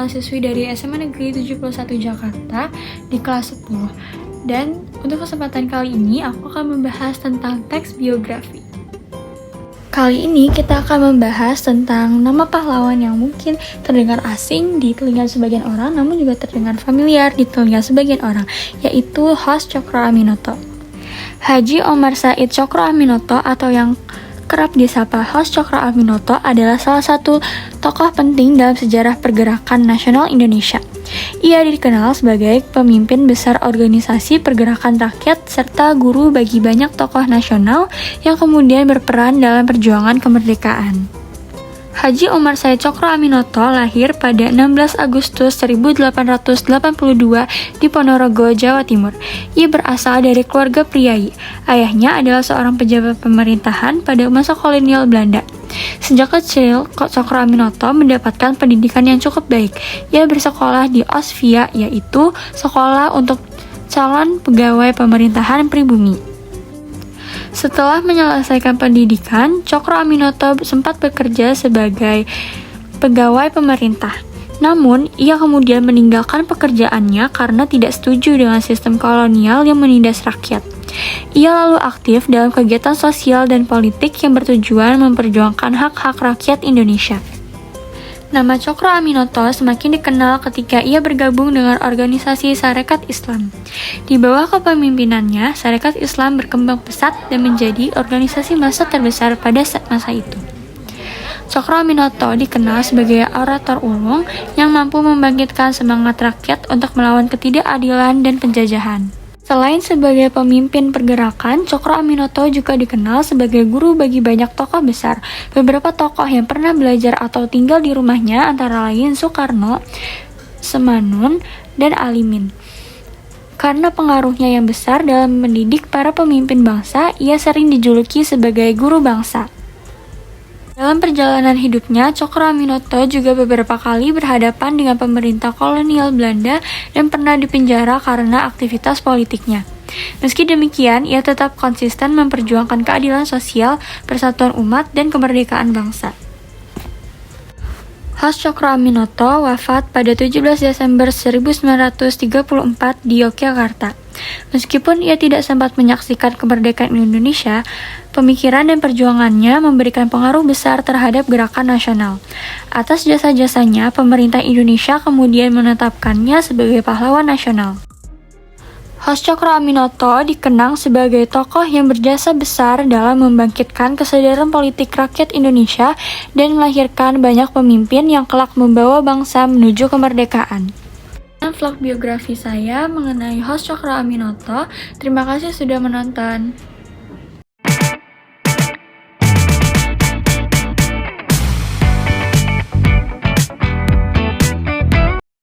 salah siswi dari SMA Negeri 71 Jakarta di kelas 10. Dan untuk kesempatan kali ini aku akan membahas tentang teks biografi. Kali ini kita akan membahas tentang nama pahlawan yang mungkin terdengar asing di telinga sebagian orang, namun juga terdengar familiar di telinga sebagian orang, yaitu Hos Cokroaminoto. Haji Omar Said Cokroaminoto atau yang kerap disapa Hos Cokroaminoto adalah salah satu tokoh penting dalam sejarah pergerakan nasional Indonesia. Ia dikenal sebagai pemimpin besar organisasi pergerakan rakyat serta guru bagi banyak tokoh nasional yang kemudian berperan dalam perjuangan kemerdekaan. Haji Omar Said Cokroaminoto lahir pada 16 Agustus 1882 di Ponorogo, Jawa Timur. Ia berasal dari keluarga priai. Ayahnya adalah seorang pejabat pemerintahan pada masa kolonial Belanda. Sejak kecil, Cokroaminoto mendapatkan pendidikan yang cukup baik. Ia bersekolah di Osvia, yaitu sekolah untuk calon pegawai pemerintahan pribumi. Setelah menyelesaikan pendidikan, Cokroaminoto sempat bekerja sebagai pegawai pemerintah. Namun, ia kemudian meninggalkan pekerjaannya karena tidak setuju dengan sistem kolonial yang menindas rakyat. Ia lalu aktif dalam kegiatan sosial dan politik yang bertujuan memperjuangkan hak-hak rakyat Indonesia. Nama Cokroaminoto semakin dikenal ketika ia bergabung dengan organisasi Sarekat Islam. Di bawah kepemimpinannya, Sarekat Islam berkembang pesat dan menjadi organisasi massa terbesar pada masa itu. Cokroaminoto dikenal sebagai orator ulung yang mampu membangkitkan semangat rakyat untuk melawan ketidakadilan dan penjajahan. Selain sebagai pemimpin pergerakan, Cokroaminoto juga dikenal sebagai guru bagi banyak tokoh besar. Beberapa tokoh yang pernah belajar atau tinggal di rumahnya antara lain Soekarno, Semanun, dan Alimin. Karena pengaruhnya yang besar dalam mendidik para pemimpin bangsa, ia sering dijuluki sebagai guru bangsa. Dalam perjalanan hidupnya, Cokroaminoto juga beberapa kali berhadapan dengan pemerintah kolonial Belanda dan pernah dipenjara karena aktivitas politiknya. Meski demikian, ia tetap konsisten memperjuangkan keadilan sosial, persatuan umat, dan kemerdekaan bangsa. Hos Cokroaminoto wafat pada 17 Desember 1934 di Yogyakarta. Meskipun ia tidak sempat menyaksikan kemerdekaan Indonesia, pemikiran dan perjuangannya memberikan pengaruh besar terhadap gerakan nasional. Atas jasa-jasanya, pemerintah Indonesia kemudian menetapkannya sebagai pahlawan nasional. Hos Cokroaminoto dikenang sebagai tokoh yang berjasa besar dalam membangkitkan kesadaran politik rakyat Indonesia dan melahirkan banyak pemimpin yang kelak membawa bangsa menuju kemerdekaan. Vlog biografi saya mengenai Hos Cokroaminoto. Terima kasih sudah menonton.